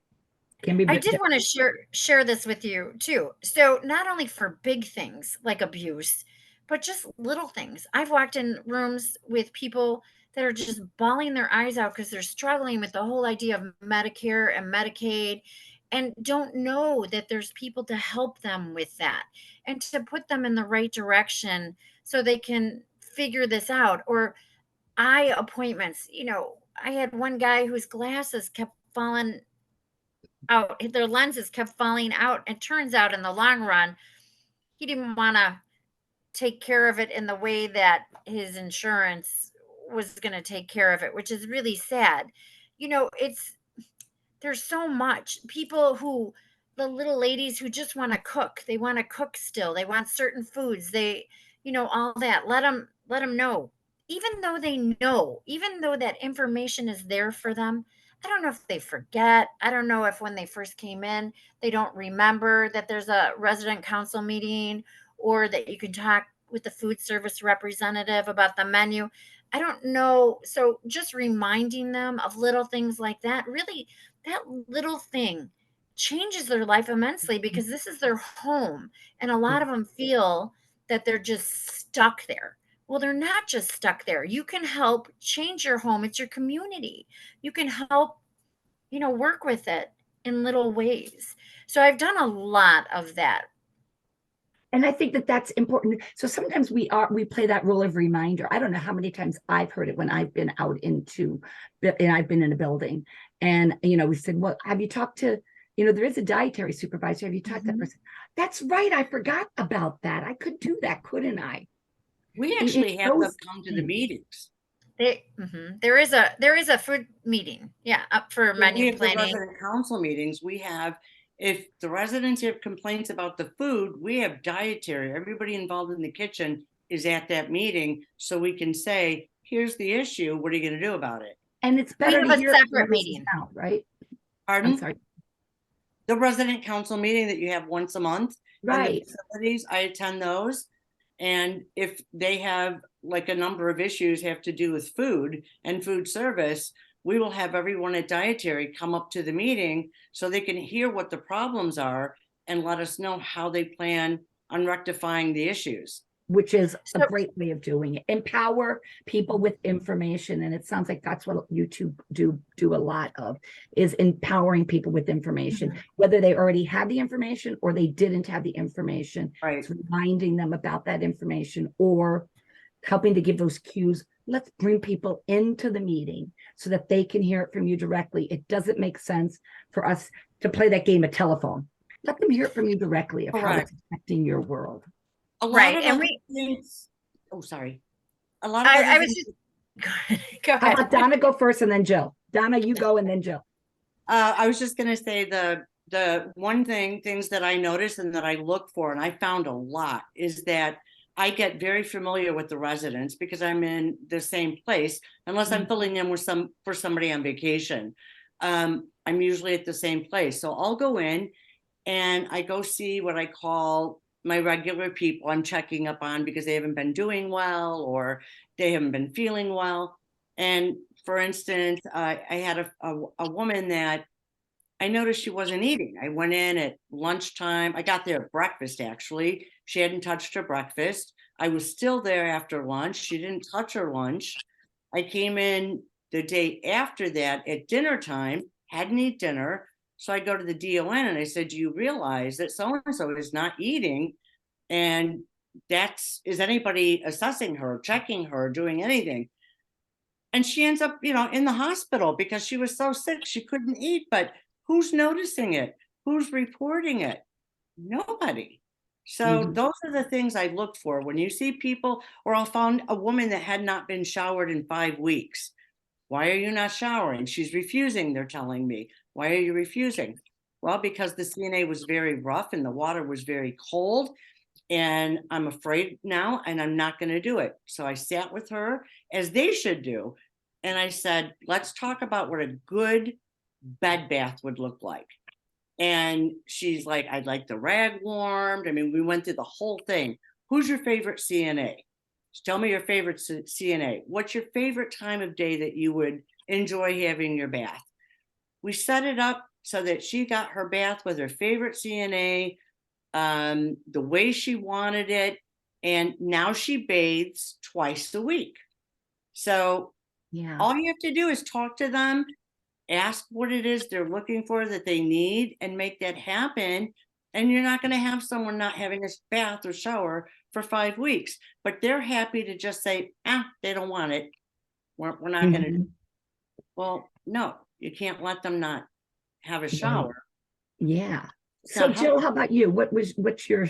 I did want to share this with you too. So not only for big things like abuse, but just little things. I've walked in rooms with people that are just bawling their eyes out because they're struggling with the whole idea of Medicare and Medicaid, and don't know that there's people to help them with that and to put them in the right direction so they can figure this out. Or eye appointments. I had one guy whose glasses kept falling out, their lenses kept falling out. And turns out in the long run, he didn't want to take care of it in the way that his insurance was going to take care of it, which is really sad. There's so much people the little ladies who just want to cook. They want to cook still. They want certain foods. All that. Let them know. Even though that information is there for them, I don't know if they forget. I don't know if when they first came in, they don't remember that there's a resident council meeting, or that you can talk with the food service representative about the menu. I don't know. So just reminding them of little things like that, really, that little thing changes their life immensely, because this is their home. And a lot of them feel that they're just stuck there. Well, they're not just stuck there. You can help change your home. It's your community. You can help, work with it in little ways. So I've done a lot of that. And I think that that's important. So sometimes we play that role of reminder. I don't know how many times I've heard it when I've been and I've been in a building, and we said, well, have you talked to, there is a dietary supervisor. Have you talked to that person? That's right. I forgot about that. I could do that, couldn't I? We actually have them come to the meetings. There is a food meeting, up for menu planning. The resident council meetings. If the residents have complaints about the food, we have dietary. Everybody involved in the kitchen is at that meeting, so we can say, "Here's the issue. What are you going to do about it?" And it's better to hear a separate meeting, out, right? Pardon? I'm sorry. The resident council meeting that you have once a month, right? And the facilities, I attend those. And if they have like a number of issues have to do with food and food service, we will have everyone at dietary come up to the meeting so they can hear what the problems are and let us know how they plan on rectifying the issues. Which is a great way of doing it. Empower people with information. And it sounds like that's what you two do a lot of, is empowering people with information, whether they already had the information or they didn't have the information. Right. It's reminding them about that information or helping to give those cues. Let's bring people into the meeting so that they can hear it from you directly. It doesn't make sense for us to play that game of telephone. Let them hear it from you directly of how it's affecting your world. A lot of things. Oh, sorry. A lot of I was just go ahead. How about Donna go first and then Jill? Donna, you go and then Jill. I was just going to say the things that I noticed and that I look for, and I found a lot, is that I get very familiar with the residents because I'm in the same place, unless I'm filling in for somebody on vacation. I'm usually at the same place. So I'll go in and I go see what I call my regular people I'm checking up on because they haven't been doing well or they haven't been feeling well. And for instance, I had a woman that I noticed she wasn't eating. I went in at lunchtime. I got there at breakfast, actually. She hadn't touched her breakfast. I was still there after lunch. She didn't touch her lunch. I came in the day after that at dinner time, hadn't eaten dinner. So I go to the DON and I said, do you realize that so-and-so is not eating? And is anybody assessing her, checking her, doing anything? And she ends up, in the hospital because she was so sick, she couldn't eat. But who's noticing it? Who's reporting it? Nobody. So Mhm. those are the things I look for when you see people, or I found a woman that had not been showered in 5 weeks. Why are you not showering? She's refusing, they're telling me. Why are you refusing? Well, because the CNA was very rough and the water was very cold, and I'm afraid now, and I'm not going to do it. So I sat with her, as they should do, and I said, let's talk about what a good bed bath would look like. And she's like, I'd like the rag warmed. I mean, we went through the whole thing. Who's your favorite CNA? Tell me your favorite CNA. What's your favorite time of day that you would enjoy having your bath? We set it up so that she got her bath with her favorite CNA, the way she wanted it. And now she bathes twice a week. So Yeah. all you have to do is talk to them, ask what it is they're looking for that they need, and make that happen. And you're not going to have someone not having a bath or shower for 5 weeks, but they're happy to just say, they don't want it. We're not going to. Mhm. Well, no, you can't let them not have a Right. shower. Yeah. It's So not Jill, healthy. how about you? What's your,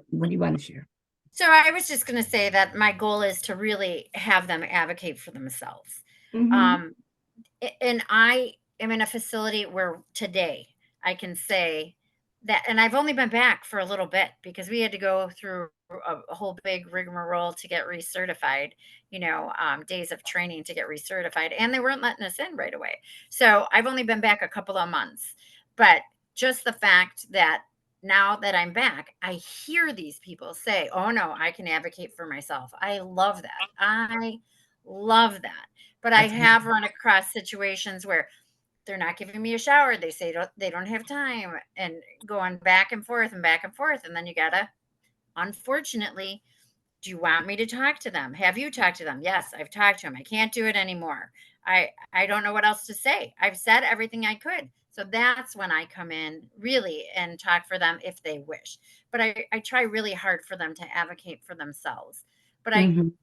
what do you want to share? So I was just going to say that my goal is to really have them advocate for themselves. Mhm. And I am in a facility where today I can say that, and I've only been back for a little bit because we had to go through a whole big rigmarole to get recertified, days of training to get recertified, and they weren't letting us in right away. So I've only been back a couple of months, but just the fact that now that I'm back, I hear these people say, oh no, I can advocate for myself. I love that. I love that. But I That's have run across situations where they're not giving me a shower. They say they don't have time, and going back and forth and back and forth. And then you gotta, unfortunately, do you want me to talk to them? Have you talked to them? Yes, I've talked to them. I can't do it anymore. I don't know what else to say. I've said everything I could. So that's when I come in really and talk for them if they wish. But I try really hard for them to advocate for themselves. But I Mhm.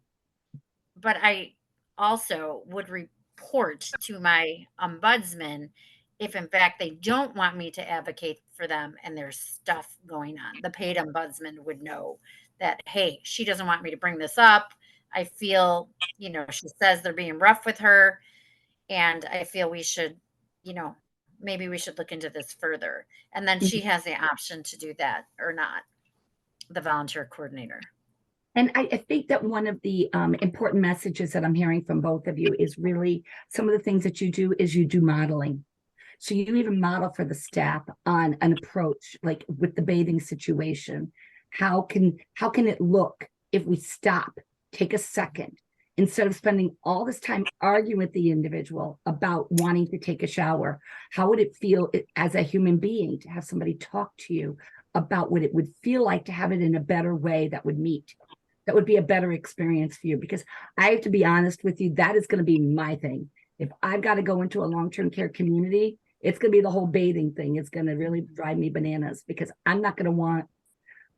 but I also would report to my ombudsman if in fact they don't want me to advocate for them and there's stuff going on. The paid ombudsman would know that, hey, she doesn't want me to bring this up. I feel, she says they're being rough with her, and I feel we should, maybe we should look into this further. And then she has the option to do that or not, the volunteer coordinator. And I think that one of the important messages that I'm hearing from both of you is really some of the things that you do is you do modeling. So you even model for the staff on an approach, like with the bathing situation. How can it look if we stop, take a second, instead of spending all this time arguing with the individual about wanting to take a shower? How would it feel as a human being to have somebody talk to you about what it would feel like to have it in a better way that would be a better experience for you? Because I have to be honest with you, that is going to be my thing. If I've got to go into a long-term care community, it's going to be the whole bathing thing. It's going to really drive me bananas because I'm not going to want,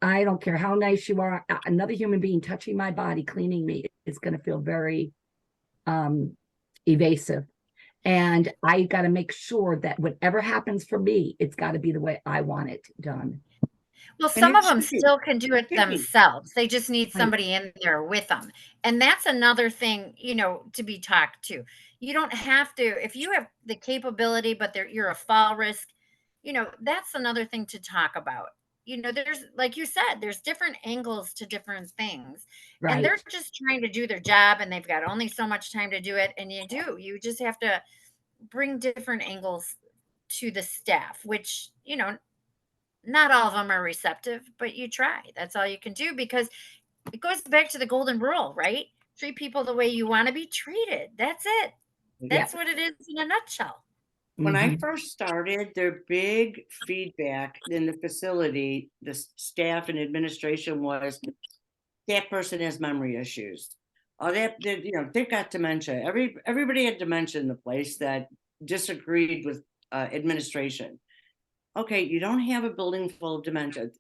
I don't care how nice you are, another human being touching my body, cleaning me, it's going to feel very evasive. And I got to make sure that whatever happens for me, it's got to be the way I want it done. Well, And some it of them should be. still can do it Should be. themselves. They just need Right. somebody in there with them. And that's another thing, to be talked to. You don't have to, if you have the capability, but you're a fall risk, that's another thing to talk about. There's, like you said, there's different angles to different things. And they're Right. just trying to do their job and they've got only so much time to do it. And you just have to bring different angles to the staff, which, not all of them are receptive, but you try. That's all you can do because it goes back to the golden rule, right? Treat people the way you want to be treated. That's it. Yeah. That's what it is in a nutshell. When I Mhm. first started, their big feedback in the facility, the staff and administration was that person has memory issues. Oh, they've got dementia. Everybody had dementia in the place that disagreed with administration. Okay, you don't have a building full of dementia,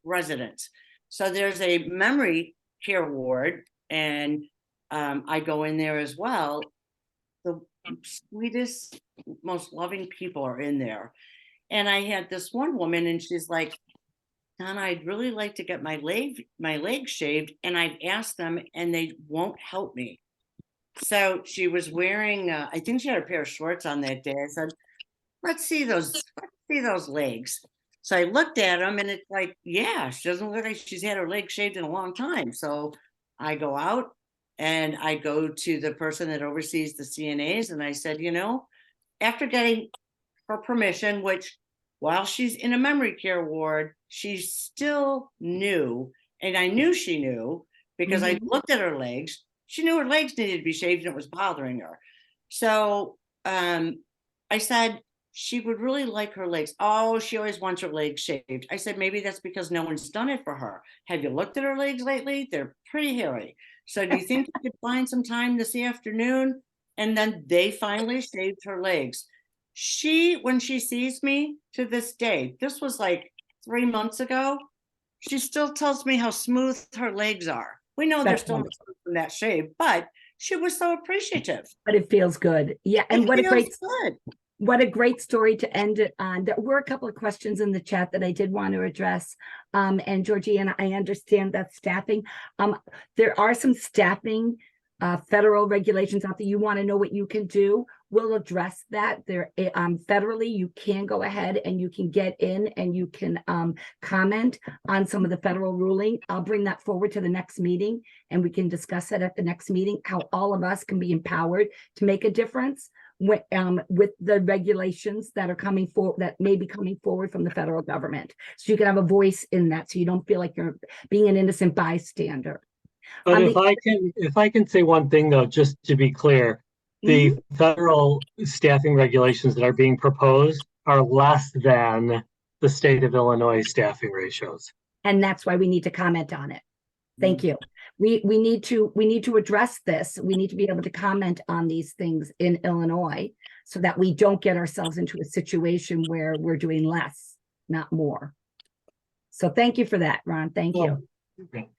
residents. So there's a memory care ward, and I go in there as well. The sweetest, most loving people are in there. And I had this one woman, and she's like, Donna, I'd really like to get my leg shaved, and I've asked them and they won't help me. So she was wearing, I think she had a pair of shorts on that day. I said, let's see those legs. So I looked at them and it's like, yeah, she doesn't look like she's had her legs shaved in a long time. So I go out and I go to the person that oversees the CNAs and I said, you know, after getting her permission, which while she's in a memory care ward, she's still new. And I knew she knew because I looked at her legs. She knew her legs needed to be shaved and it was bothering her. So I said, she would really like her legs. Oh, she always wants her legs shaved. I said, maybe that's because no one's done it for her. Have you looked at her legs lately? They're pretty hairy. So do you think you could find some time this afternoon? And then they finally shaved her legs. When she sees me to this day, this was like 3 months ago, she still tells me how smooth her legs are. We know they're That's still wonderful. not from that shave, but she was so appreciative. But it feels good. Yeah. And It what a feels great, good. what a great story to end it on. There were a couple of questions in the chat that I did want to address. And Georgiana, I understand that staffing. There are some staffing federal regulations out there. You want to know what you can do, we'll address that. There federally, you can go ahead and you can get in and you can comment on some of the federal ruling. I'll bring that forward to the next meeting and we can discuss it at the next meeting, how all of us can be empowered to make a difference with the regulations that are coming forward, that may be coming forward from the federal government. So you can have a voice in that, so you don't feel like you're being an innocent bystander. But if I can say one thing though, just to be clear, the federal staffing regulations that are being proposed are less than the state of Illinois staffing ratios. And that's why we need to comment on it. Thank you. We need to address this. We need to be able to comment on these things in Illinois so that we don't get ourselves into a situation where we're doing less, not more. So thank you for that, Ron. Thank you. Okay.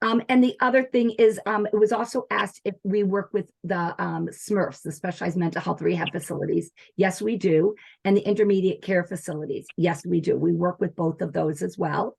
And the other thing is, it was also asked if we work with the SMRFs, the Specialized Mental Health Rehab Facilities. Yes, we do. And the Intermediate Care Facilities. Yes, we do. We work with both of those as well.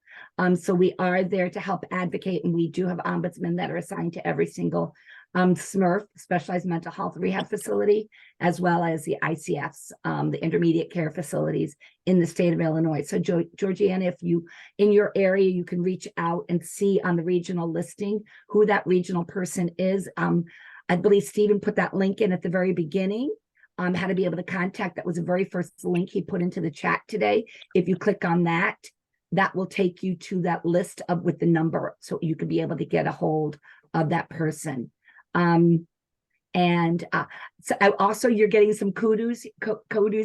So we are there to help advocate, and we do have ombudsmen that are assigned to every single SMRF, Specialized Mental Health Rehab Facility, as well as the ICFs, the Intermediate Care Facilities in the state of Illinois. So Georgiana, if you, in your area, you can reach out and see on the regional listing who that regional person is. I believe Stephen put that link in at the very beginning, how to be able to contact. That was the very first link he put into the chat today. If you click on that, that will take you to that list of with the number, so you could be able to get a hold of that person. So also you're getting some kudos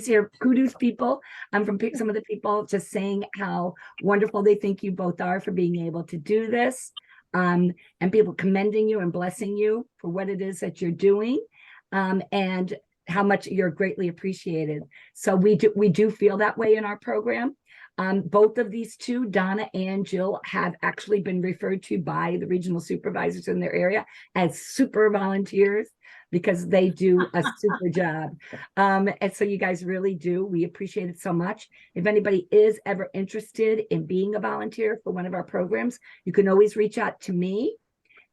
here, kudos people, from some of the people just saying how wonderful they think you both are for being able to do this, and people commending you and blessing you for what it is that you're doing, and how much you're greatly appreciated. So we do feel that way in our program. Both of these two, Donna and Jill, have actually been referred to by the regional supervisors in their area as super volunteers because they do a super job. And so you guys really do. We appreciate it so much. If anybody is ever interested in being a volunteer for one of our programs, you can always reach out to me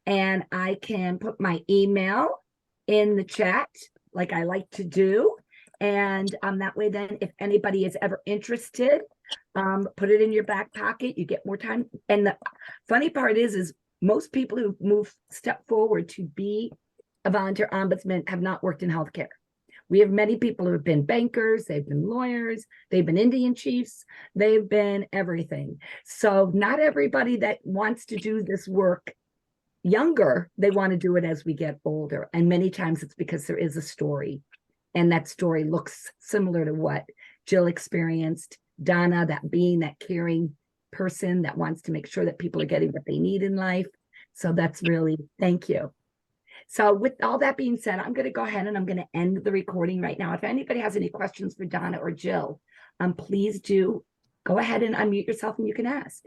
and I can put my email in the chat like I like to do. And that way, then if anybody is ever interested, put it in your back pocket, you get more time. And the funny part is most people who step forward to be a volunteer ombudsman have not worked in healthcare. We have many people who have been bankers, they've been lawyers, they've been Indian chiefs, they've been everything. So not everybody that wants to do this work younger, they want to do it as we get older. And many times it's because there is a story. And that story looks similar to what Jill experienced. Donna, that being that caring person that wants to make sure that people are getting what they need in life. So that's really, thank you. So with all that being said, I'm going to go ahead and I'm going to end the recording right now. If anybody has any questions for Donna or Jill, please do go ahead and unmute yourself and you can ask.